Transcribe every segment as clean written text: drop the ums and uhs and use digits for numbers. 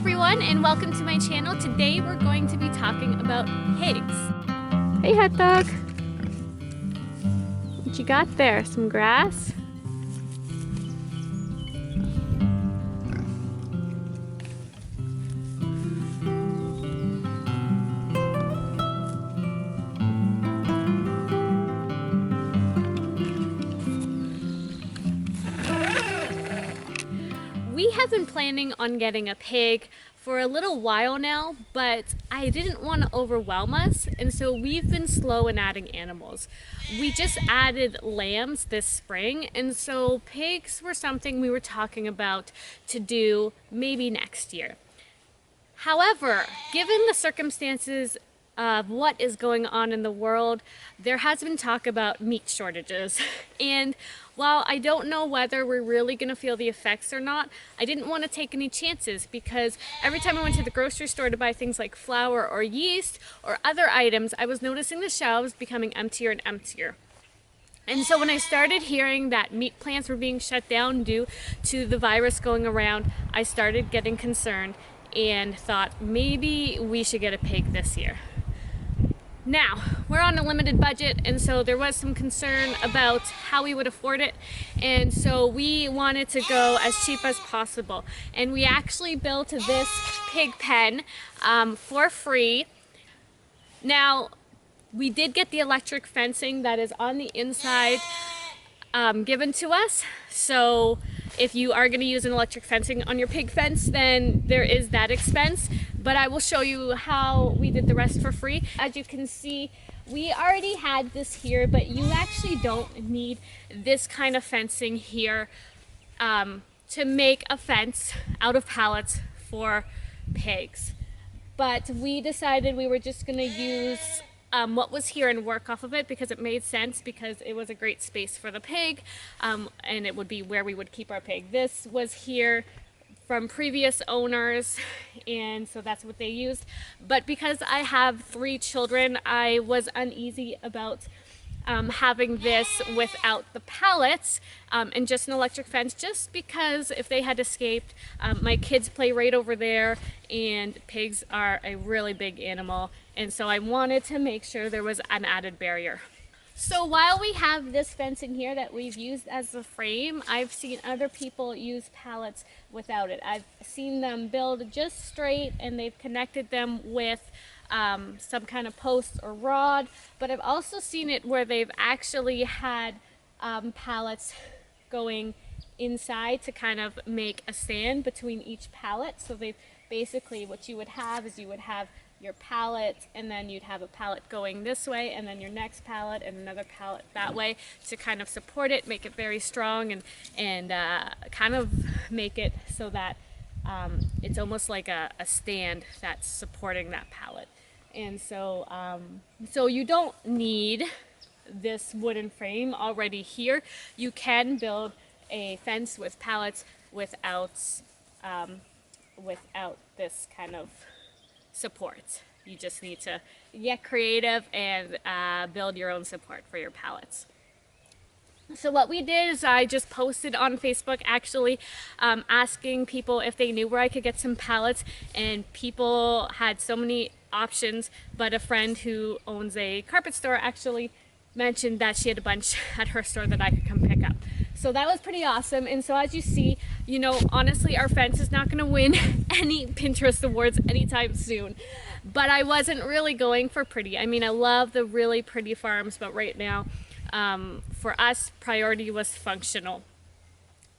everyone, and welcome to my channel. Today we're going to be talking about pigs. Hey hot dog! What you got there? Some grass? We have been planning on getting a pig for a little while now, but I didn't want to overwhelm us, and so we've been slow in adding animals. We just added lambs this spring, and so pigs were something we were talking about to do maybe next year. However, given the circumstances of what is going on in the world, there has been talk about meat shortages. And while I don't know whether we're really going to feel the effects or not, I didn't want to take any chances, because every time I went to the grocery store to buy things like flour or yeast or other items, I was noticing the shelves becoming emptier and emptier. And so when I started hearing that meat plants were being shut down due to the virus going around, I started getting concerned and thought maybe we should get a pig this year. Now, we're on a limited budget, and so there was some concern about how we would afford it, and so we wanted to go as cheap as possible. And we actually built this pig pen for free. Now, we did get the electric fencing that is on the inside given to us, so if you are going to use an electric fencing on your pig fence, then there is that expense, but I will show you how we did the rest for free. As you can see, we already had this here, but you actually don't need this kind of fencing here to make a fence out of pallets for pigs. But we decided we were just going to use what was here and work off of it, because it made sense, because it was a great space for the pig, and it would be where we would keep our pig. This was here from previous owners, and so that's what they used. But because I have 3 children, I was uneasy about having this without the pallets and just an electric fence, just because if they had escaped, my kids play right over there, and pigs are a really big animal, and so I wanted to make sure there was an added barrier. So while we have this fencing here that we've used as a frame, I've seen other people use pallets without it. I've seen them build just straight, and they've connected them with some kind of post or rod, but I've also seen it where they've actually had pallets going inside to kind of make a stand between each pallet. So they've basically, what you would have is you would have your pallet, and then you'd have a pallet going this way, and then your next pallet and another pallet that way, to kind of support it, make it very strong, and kind of make it so that it's almost like a stand that's supporting that pallet. And so so you don't need this wooden frame already here. You can build a fence with pallets without this kind of support. You just need to get creative and build your own support for your pallets. So what we did is I just posted on Facebook, actually, asking people if they knew where I could get some pallets, and people had so many options, but a friend who owns a carpet store actually mentioned that she had a bunch at her store that I could come pick up. So that was pretty awesome. And so as you see, you know, honestly, our fence is not going to win any Pinterest awards anytime soon, but I wasn't really going for pretty. I mean, I love the really pretty farms, but right now, for us, priority was functional.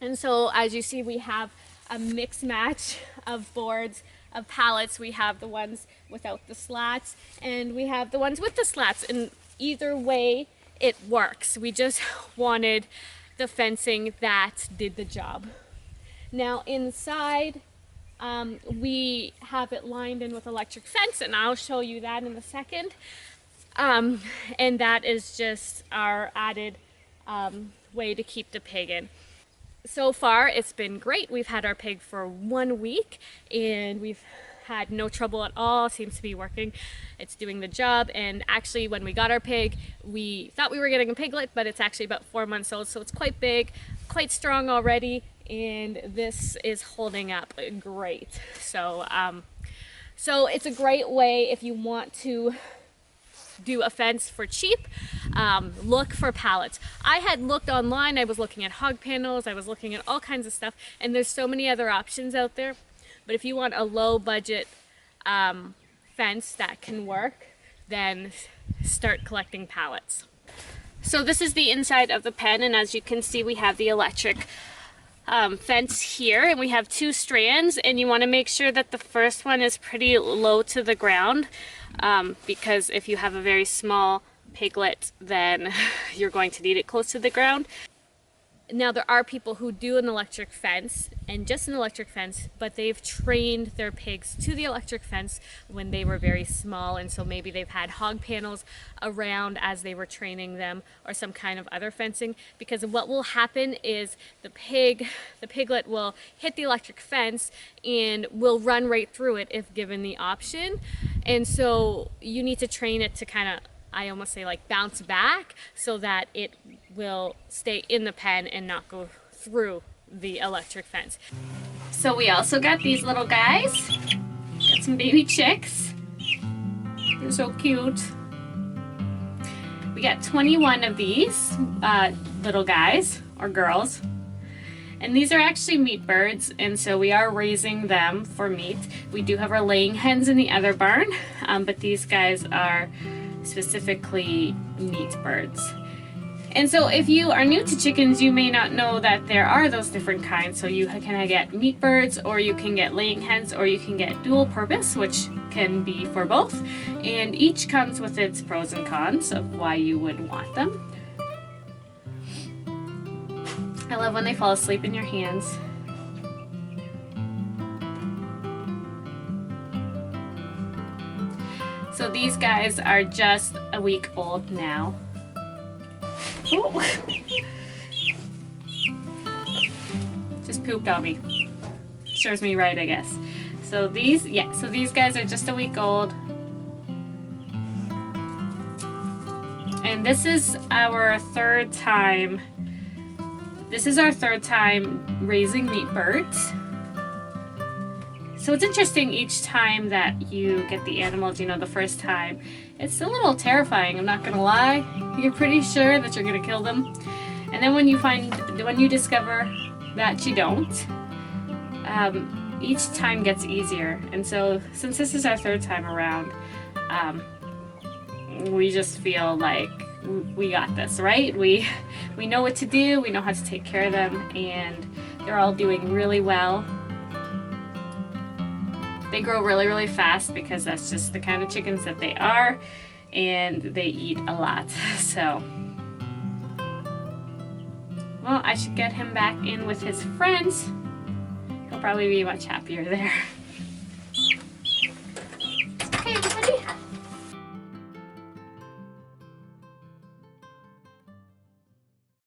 And so as you see, we have a mix match of boards, of pallets. We have the ones without the slats, and we have the ones with the slats, and either way it works. We just wanted the fencing that did the job. Now inside, we have it lined in with electric fence, and I'll show you that in a second. And that is just our added way to keep the pig in. So far, it's been great. We've had our pig for 1 week, and we've had no trouble at all. Seems to be working. It's doing the job. And actually, when we got our pig, we thought we were getting a piglet, but it's actually about 4 months old, so it's quite big, quite strong already, and this is holding up great. So it's a great way if you want to do a fence for cheap. Look for pallets. I had looked online, I was looking at hog panels, I was looking at all kinds of stuff, and there's so many other options out there. But if you want a low budget fence that can work, then start collecting pallets. So this is the inside of the pen, and as you can see, we have the electric fence here, and we have 2 strands, and you want to make sure that the first one is pretty low to the ground, because if you have a very small piglet, then you're going to need it close to the ground. Now there are people who do an electric fence, and just an electric fence, but they've trained their pigs to the electric fence when they were very small, and so maybe they've had hog panels around as they were training them, or some kind of other fencing, because what will happen is the piglet will hit the electric fence and will run right through it if given the option. And so you need to train it to kind of, I almost say, like bounce back, so that it will stay in the pen and not go through the electric fence. So we also got these little guys. Got some baby chicks. They're so cute. We got 21 of these little guys, or girls. And these are actually meat birds, and so we are raising them for meat. We do have our laying hens in the other barn, but these guys are specifically meat birds. And so if you are new to chickens, you may not know that there are those different kinds. So you can get meat birds, or you can get laying hens, or you can get dual purpose, which can be for both. And each comes with its pros and cons of why you would want them. I love when they fall asleep in your hands. So these guys are just a week old now. Ooh. Just pooped on me. Serves me right, I guess. So these guys are just a week old. And this is our third time. This is our third time raising meat birds. So it's interesting each time that you get the animals, the first time. It's a little terrifying, I'm not gonna lie. You're pretty sure that you're gonna kill them. And then when you discover that you don't, each time gets easier. And so since this is our third time around, we just feel like we got this, right? We know what to do, we know how to take care of them, and they're all doing really well. They grow really, really fast because that's just the kind of chickens that they are, and they eat a lot. So, well, I should get him back in with his friends. He'll probably be much happier there.